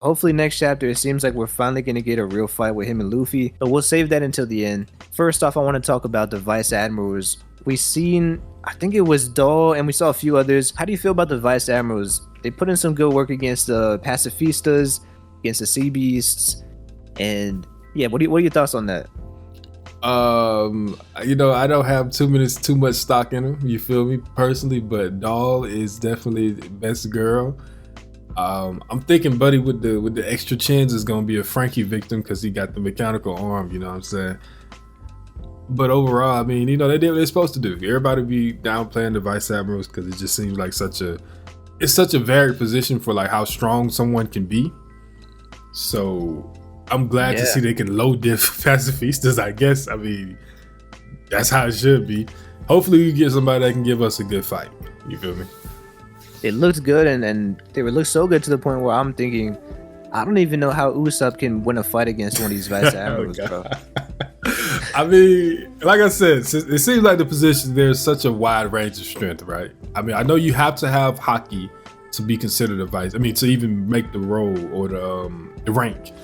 Hopefully next chapter, it seems like we're finally going to get a real fight with him and Luffy, but we'll save that until the end. First off, I want to talk about the Vice Admirals. We seen, I think it was Dahl, and we saw a few others. How do you feel about the Vice Admirals? They put in some good work against the pacifistas, against the sea beasts, and yeah, what are your thoughts on that? I don't have too much stock in him, you feel me, personally, but Dahl is definitely the best girl. I'm thinking Buddy with the extra chins is gonna be a Frankie victim because he got the mechanical arm, you know what I'm saying? But overall, I mean, they did what they're supposed to do. Everybody be downplaying the Vice Admirals because it just seems like such a varied position for like how strong someone can be. So I'm glad to see they can low diff pacifistas, I guess. I mean, that's how it should be. Hopefully we get somebody that can give us a good fight. You feel me? It looked good, and they would look so good to the point where I'm thinking, I don't even know how Usopp can win a fight against one of these Vice Admirals, bro. I mean, like I said, it seems like the position, there's such a wide range of strength, right? I mean, I know you have to have hockey to be considered a Vice. I mean, to even make the role or the rank.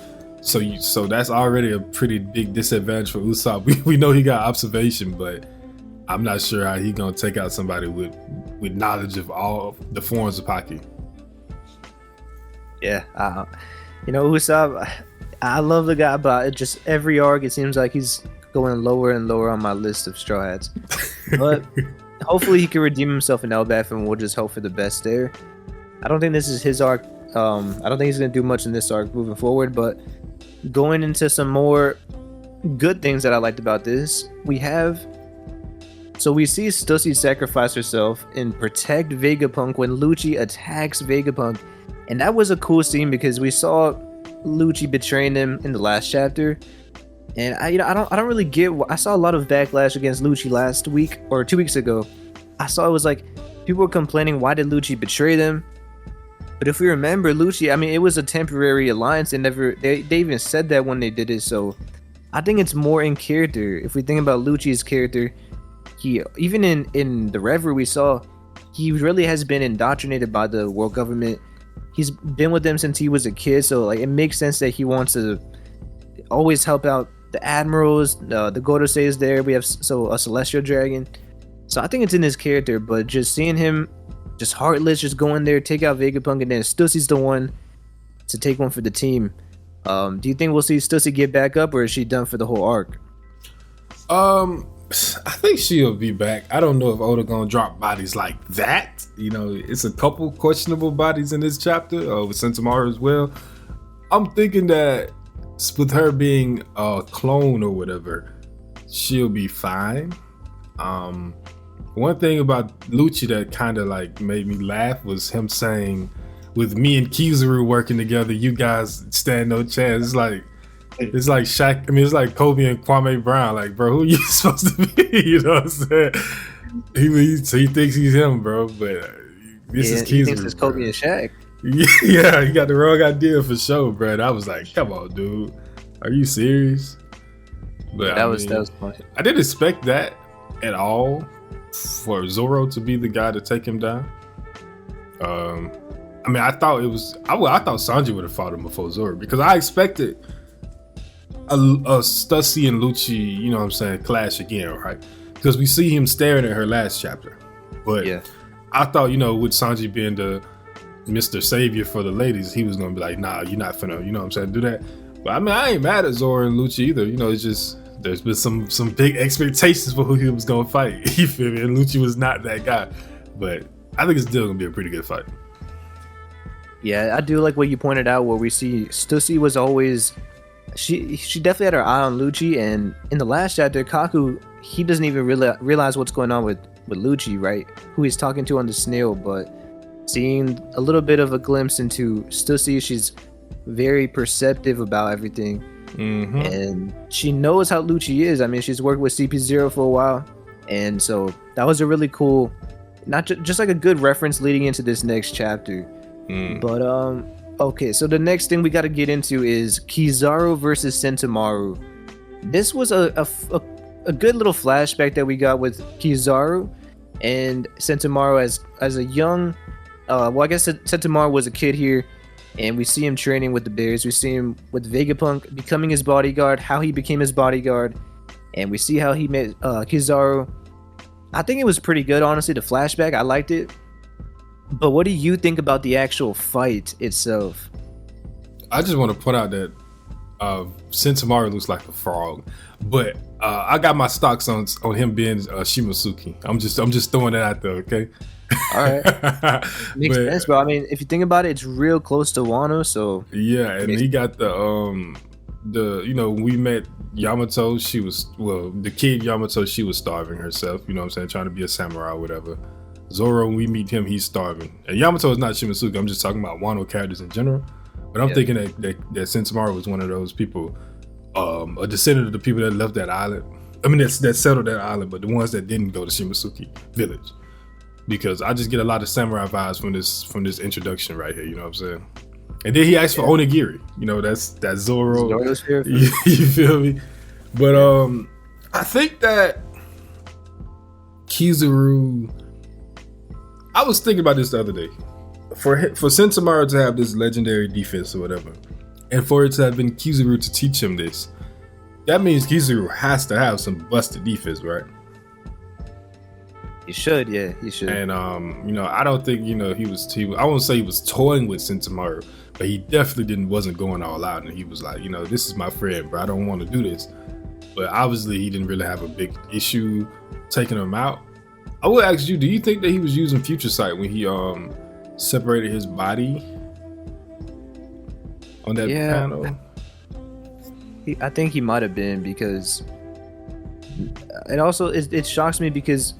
So that's already a pretty big disadvantage for Usopp. We know he got observation, but I'm not sure how he gonna take out somebody with knowledge of all the forms of hockey. Yeah, Usopp, I love the guy, but just every arc it seems like he's going lower and lower on my list of Straw Hats. But hopefully he can redeem himself in Elbaf, and we'll just hope for the best there. I don't think this is his arc. I don't think he's gonna do much in this arc moving forward, but going into some more good things that I liked about this, we see Stussy sacrifice herself and protect Vegapunk when Lucci attacks Vegapunk, and that was a cool scene because we saw Lucci betraying him in the last chapter, and I don't really get. I saw a lot of backlash against Lucci last week or 2 weeks ago. I saw it was like people were complaining, why did Lucci betray them? But if we remember, Lucci, I mean, it was a temporary alliance. They even said that when they did it. So I think it's more in character. If we think about Lucci's character, he even in the Reverie we saw, he really has been indoctrinated by the world government. He's been with them since he was a kid. So like it makes sense that he wants to always help out the admirals. The Gorosei is there. We have a celestial dragon. So I think it's in his character. But just seeing him just heartless, just go in there, take out Vegapunk, and then Stussy's the one to take one for the team. Do you think we'll see Stussy get back up, or is she done for the whole arc? I think she'll be back. I don't know if Oda gonna drop bodies like that. It's a couple questionable bodies in this chapter, with Sentomaru as well. I'm thinking that with her being a clone or whatever, she'll be fine. One thing about Lucci that kind of like made me laugh was him saying, with me and Kizaru working together, you guys stand no chance. It's like Shaq. I mean, it's like Kobe and Kwame Brown. Like, bro, who are you supposed to be? You know what I'm saying? He thinks he's him, bro. But this is Kizaru. He thinks it's Kobe and Shaq. Yeah, he got the wrong idea for sure, bro. I was like, come on, dude. Are you serious? But that was funny. I didn't expect that at all, for Zoro to be the guy to take him down. I mean, I thought Sanji would have fought him before Zoro, because I expected a Stussy and Lucci, you know what I'm saying, clash again, right? Because we see him staring at her last chapter. But yeah, I thought, with Sanji being the Mr. Savior for the ladies, he was gonna be like, nah, you're not finna, you know what I'm saying, do that. But I mean, I ain't mad at Zoro and Lucci either. It's just there's been some big expectations for who he was gonna fight. You feel me? And Lucci was not that guy. But I think it's still gonna be a pretty good fight. Yeah, I do like what you pointed out, where we see Stussy was always, she definitely had her eye on Lucci, and in the last chapter, Kaku, he doesn't even realize what's going on with Lucci, right? Who he's talking to on the snail, but seeing a little bit of a glimpse into Stussy, she's very perceptive about everything. Mm-hmm. And she knows how Lucci is. I mean, she's worked with CP0 for a while, and so that was a really cool, not just like a good reference leading into this next chapter. But okay, so the next thing we got to get into is Kizaru versus Sentomaru. This was a good little flashback that we got with Kizaru and Sentomaru as a young, I guess Sentomaru was a kid here, and we see him training with the Bears. We see him with Vegapunk becoming his bodyguard, how he became his bodyguard, and we see how he met Kizaru. I think it was pretty good, honestly. The flashback, I liked it. But what do you think about the actual fight itself? I just want to point out that Sentomaru looks like a frog, but I got my stocks on him being Shimotsuki. I'm just throwing that out there, okay? All right, makes sense, bro. I mean, if you think about it, it's real close to Wano, so yeah. And he got the when we met Yamato, the kid Yamato, she was starving herself. You know what I'm saying, trying to be a samurai or whatever. Zoro, when we meet him, he's starving. And Yamato is not Shimotsuki. I'm just talking about Wano characters in general. But I'm thinking that Sentomaru was one of those people, a descendant of the people that left that island. I mean, that settled that island, but the ones that didn't go to Shimotsuki village. Because I just get a lot of samurai vibes from this introduction right here. You know what I'm saying? And then he asked for onigiri. You know, that's Zoro. You feel me? But I think that Kizaru. I was thinking about this the other day. For Sentomaru to have this legendary defense or whatever, and for it to have been Kizaru to teach him this, that means Kizaru has to have some busted defense, right? He should, yeah, he should. And I don't think he was. I won't say he was toying with Sentomaru, but he definitely wasn't going all out, and he was like, this is my friend, but I don't want to do this. But obviously, he didn't really have a big issue taking him out. I will ask you, do you think that he was using Future Sight when he separated his body on that panel? I think he might have been, because it also it shocks me because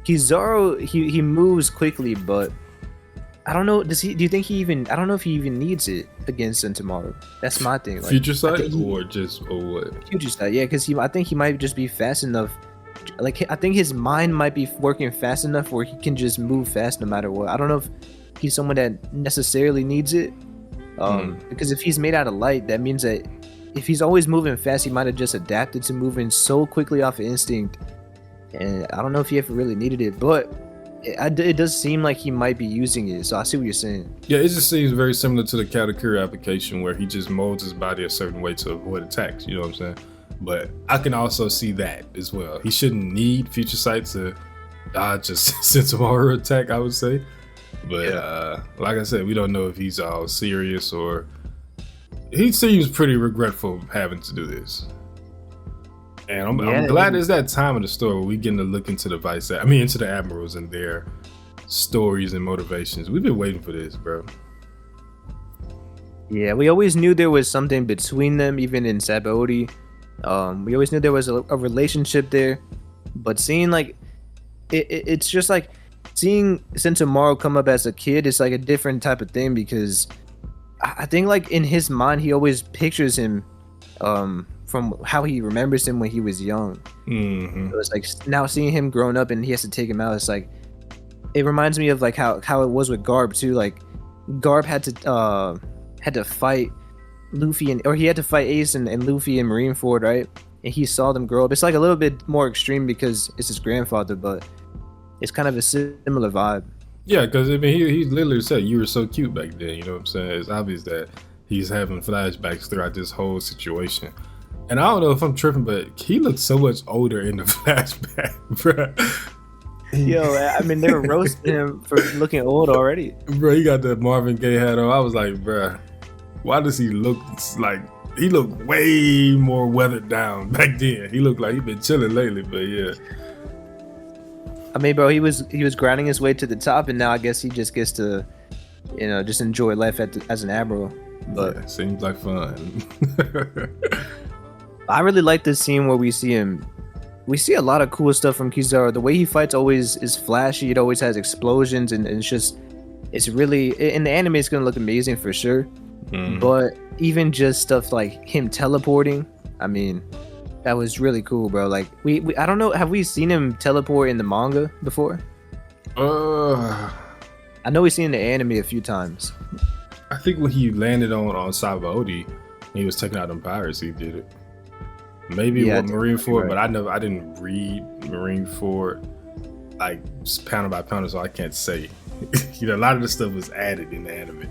Kizaru he moves quickly, but I don't know. Do you think I don't know if he even needs it against Sentomaru. That's my thing. Like, Future Sight or what? Future Sight, yeah, because I think he might just be fast enough. Like, I think his mind might be working fast enough where he can just move fast no matter what. I don't know if he's someone that necessarily needs it. Because if he's made out of light, that means that if he's always moving fast, he might have just adapted to moving so quickly off of instinct. And I don't know if he ever really needed it, but it does seem like he might be using it. So I see what you're saying. Yeah, it just seems very similar to the Katakuri application, where he just molds his body a certain way to avoid attacks. You know what I'm saying? But I can also see that as well. He shouldn't need Future Sight to dodge a Sentomaru attack, I would say. But like I said, we don't know if he's all serious, or he seems pretty regretful having to do this. And I'm glad it's that time of the story where we getting to look into into the admirals and their stories and motivations. We've been waiting for this, bro. Yeah, we always knew there was something between them, even in Sabaody. We always knew there was a relationship there, but seeing it's just like seeing Sentomaru come up as a kid is like a different type of thing, because I think like in his mind he always pictures him from how he remembers him when he was young. So it's like now seeing him grown up and he has to take him out. It's like it reminds me of like how it was with Garb too. Like Garb had to fight Luffy he had to fight Ace and Luffy in Marineford, right? And he saw them grow up. It's like a little bit more extreme because it's his grandfather, but it's kind of a similar vibe. Yeah, because I mean, he literally said, "You were so cute back then." You know what I'm saying? It's obvious that he's having flashbacks throughout this whole situation. And I don't know if I'm tripping, but he looks so much older in the flashback, bro. Yo, I mean, they were roasting him for looking old already. Bro, he got the Marvin Gaye hat on. I was like, bro, why does he look like he looked way more weathered down back then? He looked like he been chilling lately, but yeah. I mean, bro, he was grinding his way to the top, and now I guess he just gets to, just enjoy life as an admiral. But yeah, seems like fun. I really like this scene where we see him. We see a lot of cool stuff from Kizaru. The way he fights always is flashy. It always has explosions, and it's really in the anime. It's gonna look amazing for sure. But even just stuff like him teleporting, I mean, that was really cool, bro. Like we I don't know, have we seen him teleport in the manga before? I know we've seen the anime a few times. I think when he landed on Sabaody, he was taking out them pirates. He did it. Maybe with Marineford, but I didn't read Marineford like panel by panel, so I can't say. A lot of the stuff was added in the anime.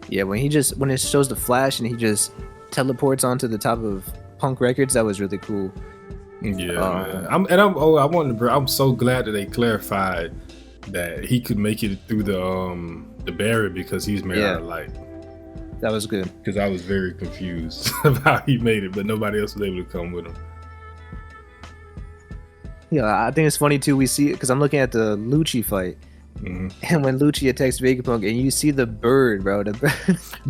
Yeah, when it shows the flash and he just teleports onto the top of Punk Records, that was really cool. Yeah, man. I'm so glad that they clarified that he could make it through the barrier because he's made out of light. That was good. Because I was very confused of how he made it, but nobody else was able to come with him. Yeah, I think it's funny too. We see it because I'm looking at the Lucci fight. Mm-hmm. And when Lucci attacks Vegapunk, and you see the bird, bro.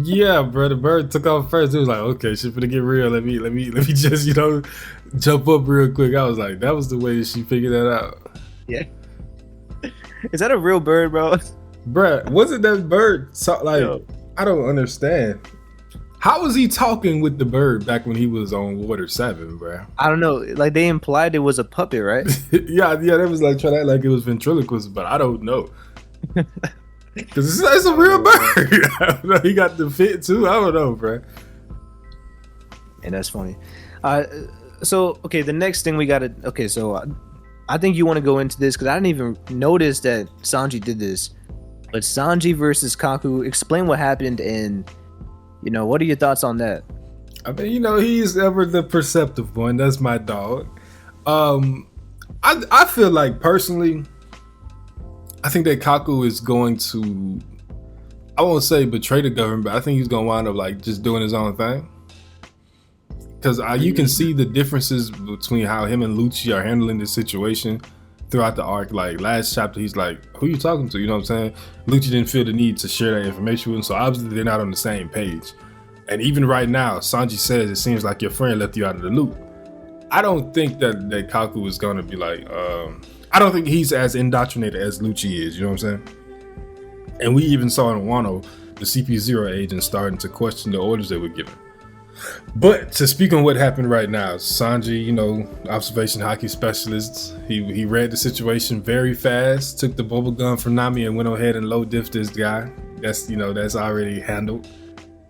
Yeah, bro. The bird took off first. It was like, okay, shit finna get real. Let me just, jump up real quick. I was like, that was the way she figured that out. Yeah. Is that a real bird, bro? Bruh, wasn't that bird I don't understand. How was he talking with the bird back when he was on Water 7, bruh? I don't know. Like, they implied it was a puppet, right? yeah, they was like trying to act like it was ventriloquist, but I don't know. Because it's a real bird. I don't know. He got the fit too. I don't know, bruh. And that's funny. So, okay, the next thing we gotta... Okay, so I think you want to go into this because I didn't even notice that Sanji did this. But Sanji versus Kaku, explain what happened and... what are your thoughts on that? I mean, he's ever the perceptive one. That's my dog. I feel like personally, I think that Kaku is going to, I won't say betray the government, but I think he's going to wind up like just doing his own thing. Because you can see the differences between how him and Lucci are handling the situation throughout the arc. Like last chapter, he's like, who you talking to? You know what I'm saying? Lucci didn't feel the need to share that information with him, so obviously they're not on the same page. And even right now, Sanji says it seems like your friend left you out of the loop. I don't think that Kaku is gonna be like, I don't think he's as indoctrinated as Lucci is, you know what I'm saying? And we even saw in Wano, the CP0 agent starting to question the orders they were given. But to speak on what happened right now, Sanji, observation hockey specialist, he read the situation very fast, took the bubble gun from Nami and went ahead and low diffed this guy. That's already handled.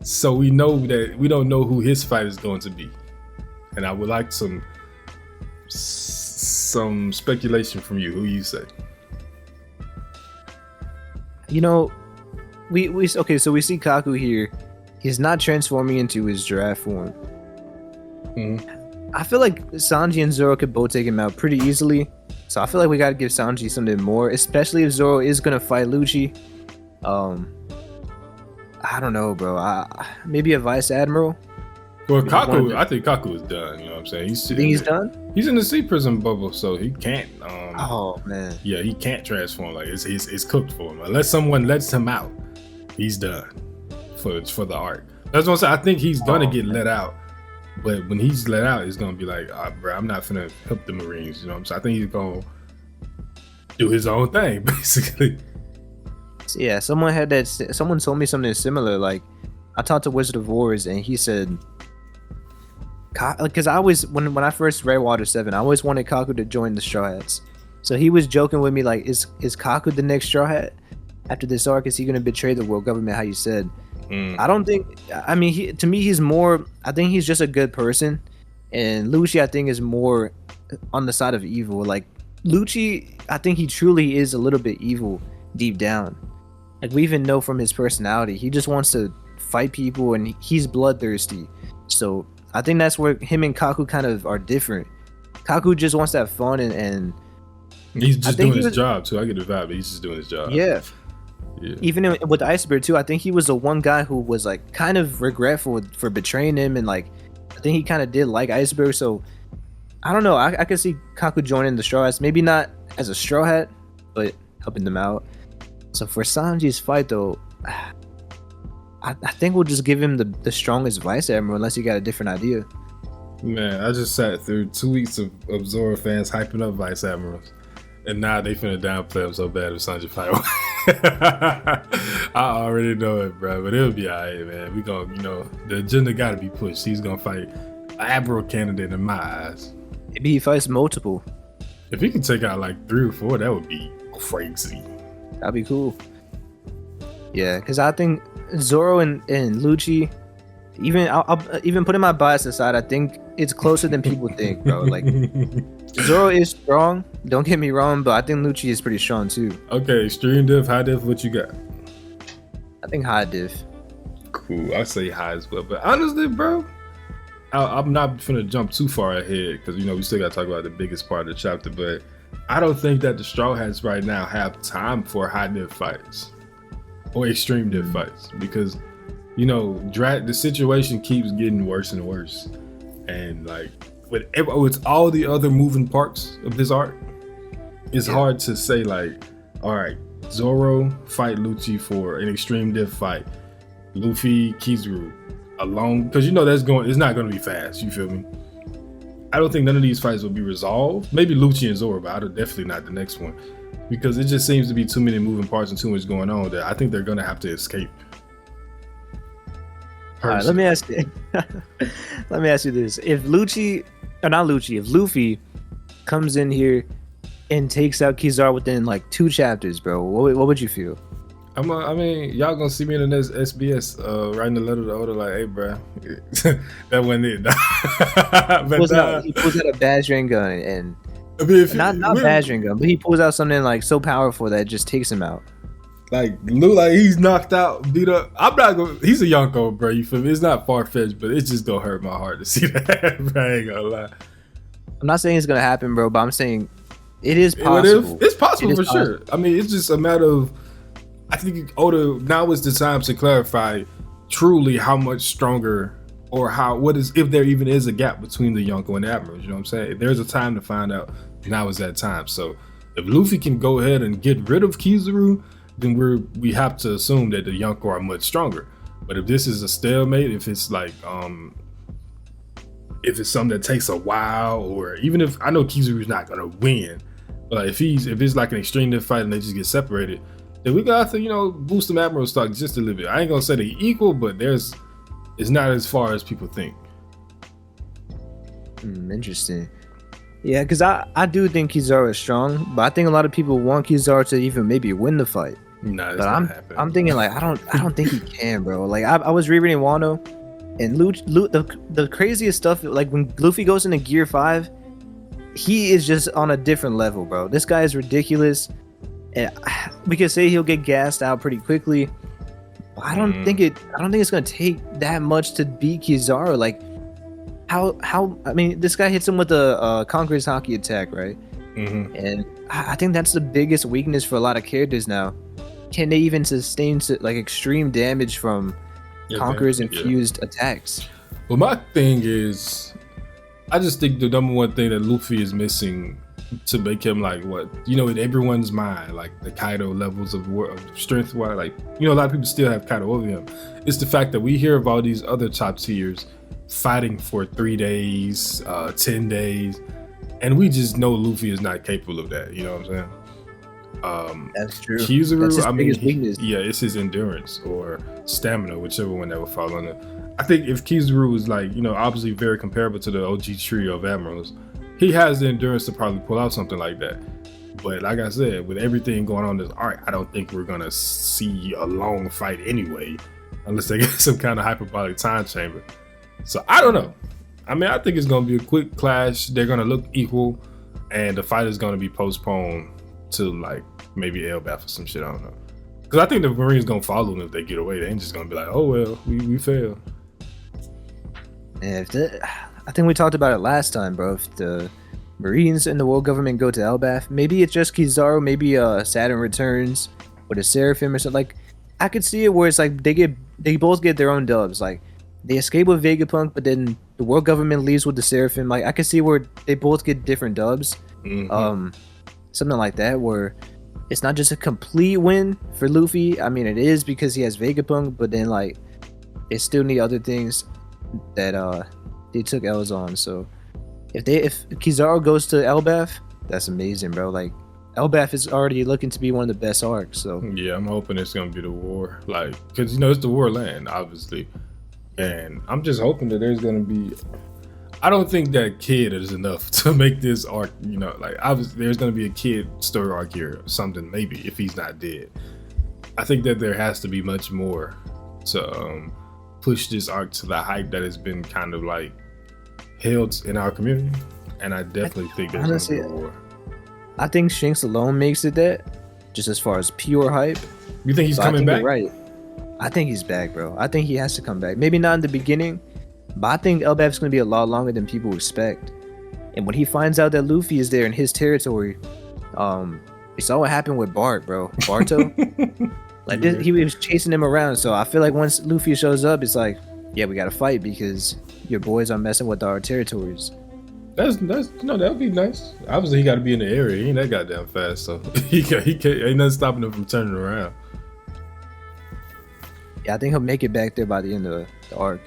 So we know that we don't know who his fight is going to be. And I would like some speculation from you. Who you say? So we see Kaku here. He's not transforming into his giraffe form. Mm-hmm. I feel like Sanji and Zoro could both take him out pretty easily. So I feel like we gotta give Sanji something more, especially if Zoro is gonna fight Lucci. I don't know, bro. Maybe a vice admiral. Well, Kaku, I think Kaku is done. You know what I'm saying? He's done? He's in the sea prison bubble, so he can't. Oh man. Yeah, he can't transform. Like it's cooked for him. Unless someone lets him out, he's done for the arc. That's what I'm saying. I think he's gonna get let out, but when he's let out, it's gonna be like, bro, I'm not finna help the Marines. You know what I'm saying? I think he's gonna do his own thing, basically. Yeah, someone told me something similar. Like, I talked to Wizard of Wars, and he said, because I always, when I first read Water 7, I always wanted Kaku to join the Straw Hats. So he was joking with me, like, is Kaku the next Straw Hat? After this arc, is he gonna betray the world government? How you said? I don't think. I mean, to me, he's more. I think he's just a good person, and Lucci, I think, is more on the side of evil. Like Lucci, I think he truly is a little bit evil deep down. Like, we even know from his personality, he just wants to fight people, and he's bloodthirsty. So I think that's where him and Kaku kind of are different. Kaku just wants to have fun, and he's just doing his job too. I get the vibe, but he's just doing his job. Yeah. Even with Iceberg too, I think he was the one guy who was like kind of regretful for betraying him, and like I think he kind of did like Iceberg. So I don't know. I could see Kaku joining the Straw Hats, maybe not as a Straw Hat, but helping them out. So for Sanji's fight though, I think we'll just give him the strongest Vice Admiral, unless you got a different idea. Man, I just sat through 2 weeks of Zoro fans hyping up Vice Admirals. And now they finna downplay him so bad if Sanji fight. I already know it, bro. But it'll be alright, man. We gonna, the agenda gotta be pushed. He's gonna fight an Admiral candidate in my eyes. Maybe he fights multiple. If he can take out like 3 or 4, that would be crazy. That'd be cool. Yeah, because I think Zoro and Lucci, I'll even putting my bias aside, I think it's closer than people think, bro. Like, Zoro is strong, don't get me wrong, but I think Lucci is pretty strong too. Okay, extreme diff, high diff, what you got? I think high diff. cool. I say high as well. But honestly, bro, I'm not finna jump too far ahead because we still gotta talk about the biggest part of the chapter. But I don't think that the Straw Hats right now have time for high div fights or extreme div fights because the situation keeps getting worse and worse, and like with all the other moving parts of this arc, it's hard to say like, all right, Zoro fight Lucci for an extreme div fight, Luffy, Kizaru alone, because it's not going to be fast. You feel me? I don't think none of these fights will be resolved. Maybe Lucci and Zoro, but definitely not the next one, because it just seems to be too many moving parts and too much going on that I think they're going to have to escape. All right, let me ask you. Let me ask you this: if if Luffy comes in here and takes out Kizaru within like 2 chapters, bro, what would you feel? I mean, y'all gonna see me in the next SBS writing a letter to Oda like, hey, bro, that wasn't it. He pulls out a badgering gun and not badgering gun, but he pulls out something like so powerful that it just takes him out. Like he's knocked out, beat up. I'm not gonna. He's a Yonko, bro. You feel me? It's not far fetched, but it's just gonna hurt my heart to see that. Bro, I ain't gonna lie. I'm not saying it's gonna happen, bro, but I'm saying it is possible. It's possible for sure. I mean, it's just a matter of. I think Oda now is the time to clarify truly how much stronger or if there even is a gap between the Yonko and the Admirals. You know what I'm saying? If there's a time to find out, now is that time. So if Luffy can go ahead and get rid of Kizaru, then we have to assume that the Yonko are much stronger. But if this is a stalemate, if it's like if it's something that takes a while, or even if I know Kizaru's not gonna win, but if it's like an extreme fight and they just get separated, then we got to boost some Admiral stock just a little bit. I ain't gonna say they equal, but it's not as far as people think. Interesting. Yeah, because I do think Kizaru is strong, but I think a lot of people want Kizaru to even maybe win the fight. Nah, but I'm thinking like I don't think he can, bro. Like I was rereading Wano, and the craziest stuff, like when Luffy goes into Gear 5, he is just on a different level, bro. This guy is ridiculous, and we could say he'll get gassed out pretty quickly. But I don't think it's gonna take that much to beat Kizaru. Like how I mean, this guy hits him with a Conqueror's Haki attack, right? And I think that's the biggest weakness for a lot of characters now. Can they even sustain like extreme damage from Conqueror's infused attacks? Well, my thing is, I just think the number one thing that Luffy is missing to make him like in everyone's mind, like the Kaido levels of strength, like a lot of people still have Kaido over him. It's the fact that we hear of all these other top tiers fighting for 3 days, 10 days, and we just know Luffy is not capable of that. You know what I'm saying? That's true. Kizaru, it's his endurance or stamina, whichever one that would fall under. I think if Kizaru was like, obviously very comparable to the OG trio of Admirals, he has the endurance to probably pull out something like that. But like I said, with everything going on in this arc, I don't think we're gonna see a long fight anyway, unless they get some kind of hyperbolic time chamber. So I don't know. I mean, I think it's gonna be a quick clash. They're gonna look equal, and the fight is gonna be postponed to like maybe Elbaf or some shit. I don't know, because I think the Marines gonna follow them if they get away. They ain't just gonna be like, oh well, we failed. Yeah, I think we talked about it last time, bro. If the Marines and the world government go to Elbaf, maybe it's just Kizaru, maybe Saturn returns or the Seraphim or something. Like I could see it where it's like they both get their own dubs. Like they escape with Vegapunk, but then the world government leaves with the Seraphim. Like I could see where they both get different dubs. Something like that, where it's not just a complete win for Luffy. I mean, it is because he has Vegapunk, but then like they still need other things that they took L's on. So if Kizaru goes to Elbaf, that's amazing, bro. Like Elbaf is already looking to be one of the best arcs. So yeah, I'm hoping it's gonna be the war, like because it's the war land, obviously, and I'm just hoping that there's gonna be. I don't think that Kid is enough to make this arc, like obviously there's going to be a Kid story arc here or something, maybe, if he's not dead. I think that there has to be much more to push this arc to the hype that has been kind of like held in our community, and I definitely think there's going to be a war. I think Shanks alone makes it that, just as far as pure hype. You think he's coming back? Right. I think he's back, bro. I think he has to come back. Maybe not in the beginning, but I think Elbaf's gonna be a lot longer than people expect. And when he finds out that Luffy is there in his territory, you saw what happened with Bart, bro. Barto, like this, he was chasing him around. So I feel like once Luffy shows up, it's like, yeah, we gotta fight because your boys are messing with our territories. That's that would be nice. Obviously, he got to be in the area. He ain't that goddamn fast, so he can't, ain't nothing stopping him from turning around. Yeah, I think he'll make it back there by the end of the arc.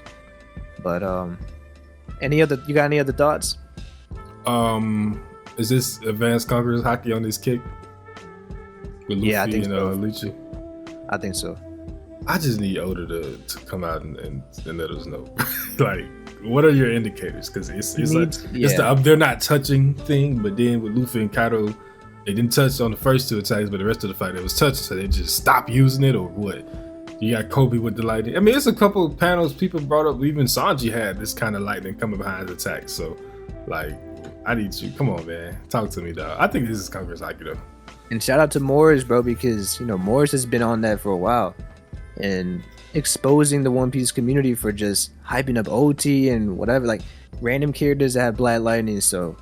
But you got any other thoughts? Is this Advanced Conquerors hockey on this kick? With Luffy I think and so. Lucci? I think so. I just need Oda to come out and let us know. Like, what are your indicators? Because they're not touching thing, but then with Luffy and Kaido, they didn't touch on the first two attacks, but the rest of the fight it was touching, so they just stopped using it, or what? You got Kobe with the lightning. I mean, it's a couple of panels people brought up. Even Sanji had this kind of lightning coming behind his attack. So, like, I need you. Come on, man. Talk to me, dog. I think this is Conqueror's Haki, though. And shout out to Morris, bro, because, Morris has been on that for a while. And exposing the One Piece community for just hyping up OT and whatever, like, random characters that have Black Lightning, so...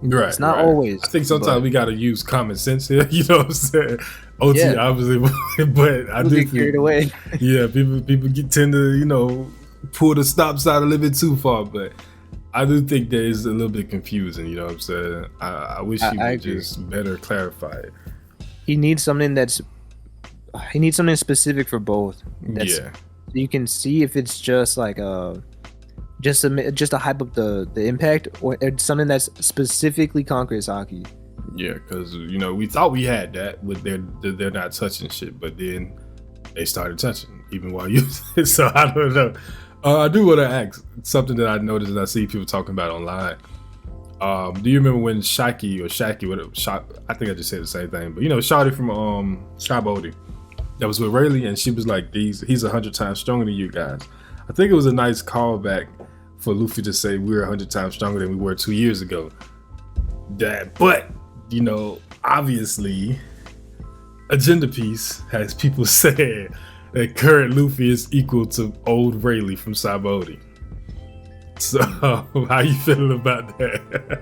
Right, it's not always. I think sometimes we gotta use common sense here. You know what I'm saying? OT, obviously, but I do get carried away. Yeah, people tend to pull the stops out a little bit too far. But I do think that is a little bit confusing. You know what I'm saying? I wish he would just better clarify it. He needs something specific for both. So you can see if it's just like just to hype up the impact, or something that's specifically Conqueror's Haki. Yeah, because we thought we had that with they're not touching shit, but then they started touching even while using it. So I don't know. I do want to ask something that I noticed and I see people talking about online. Do you remember when Shaki, whatever, I think I just said the same thing, but Shawty from Sky Bodhi, that was with Rayleigh, and she was like, he's 100 times stronger than you guys. I think it was a nice callback for Luffy to say we're 100 times stronger than we were 2 years ago. But obviously, Agenda Piece has people saying that current Luffy is equal to old Rayleigh from Sabaody. So, how you feeling about that?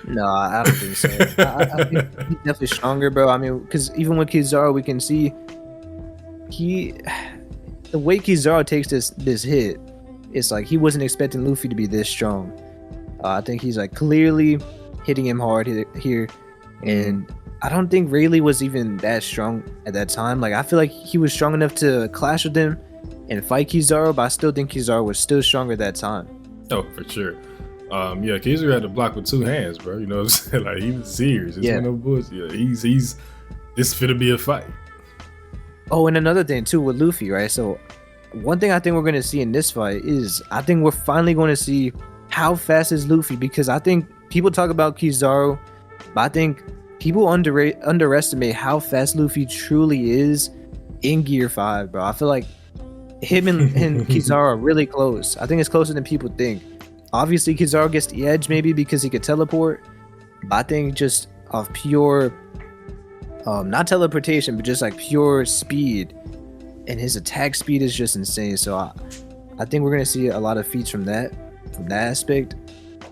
No, I don't think so. I think he's definitely stronger, bro. I mean, because even with Kizaru, we can see the way Kizaru takes this hit, it's like he wasn't expecting Luffy to be this strong. I think he's like clearly hitting him hard here, and I don't think Rayleigh was even that strong at that time. Like, I feel like he was strong enough to clash with him and fight Kizaru, but I still think Kizaru was still stronger at that time. Oh, for sure. Kizaru had to block with two hands, bro. You know what I'm saying? Like, he was serious. It's no bullshit. He's this finna be a fight. Oh, and another thing too with Luffy, right? So one thing I think we're gonna see in this fight is I think we're finally going to see how fast is Luffy, because I think people talk about Kizaru, but I think people underestimate how fast Luffy truly is in Gear 5, bro. I feel like him and Kizaru are really close. I think it's closer than people think. Obviously, Kizaru gets the edge maybe because he could teleport, but I think just of pure, not teleportation, but just like pure speed, and his attack speed is just insane. So I think we're gonna see a lot of feats from that aspect.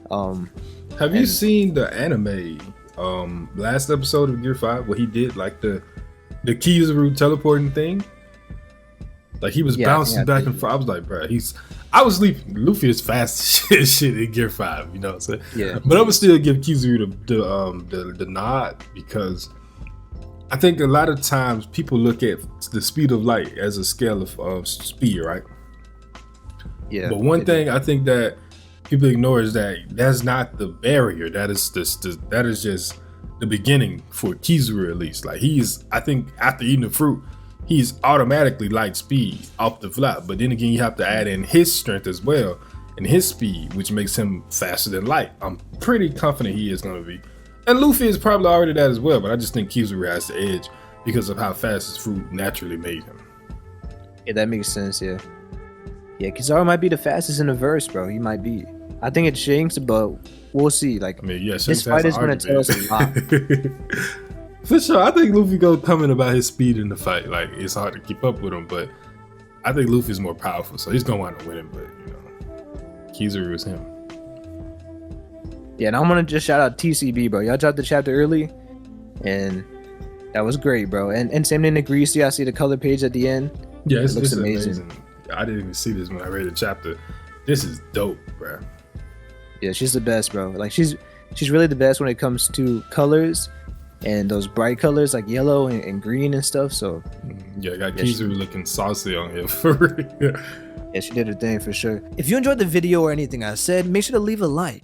Have you seen the anime last episode of Gear 5 where he did like the Kizaru teleporting thing? Like, he was bouncing back and forth. I was like, bro, I was sleeping. Luffy is fast as shit in Gear 5, you know what I'm saying? Yeah. But I would still give Kizaru the nod, because I think a lot of times people look at the speed of light as a scale of speed, right? Yeah. But one thing I think that people ignore is that that's not the barrier. That is just the beginning for Kizaru, at least. Like, I think after eating the fruit, he's automatically light speed off the flap. But then again, you have to add in his strength as well and his speed, which makes him faster than light. I'm pretty confident he is going to be. And Luffy is probably already that as well, but I just think Kizaru has the edge because of how fast his fruit naturally made him. Yeah, that makes sense, yeah. Yeah, Kizaru might be the fastest in the verse, bro. He might be. I think it's Shanks, but we'll see. Like, I mean, yeah, this fight is going to tell us a lot. For sure, I think Luffy go coming about his speed in the fight. Like, it's hard to keep up with him, but I think Luffy's more powerful, so he's gonna wind up winning. But you know, Kizaru is him. Yeah, and I'm gonna just shout out TCB, bro. Y'all dropped the chapter early, and that was great, bro. And same thing to Greasy. I see the color page at the end. Yeah, it looks amazing. I didn't even see this when I read the chapter. This is dope, bro. Yeah, she's the best, bro. Like she's really the best when it comes to colors and those bright colors like yellow and green and stuff. So yeah, I got Kizaru looking saucy on here for real. Yeah, she did her thing for sure. If you enjoyed the video or anything I said, make sure to leave a like.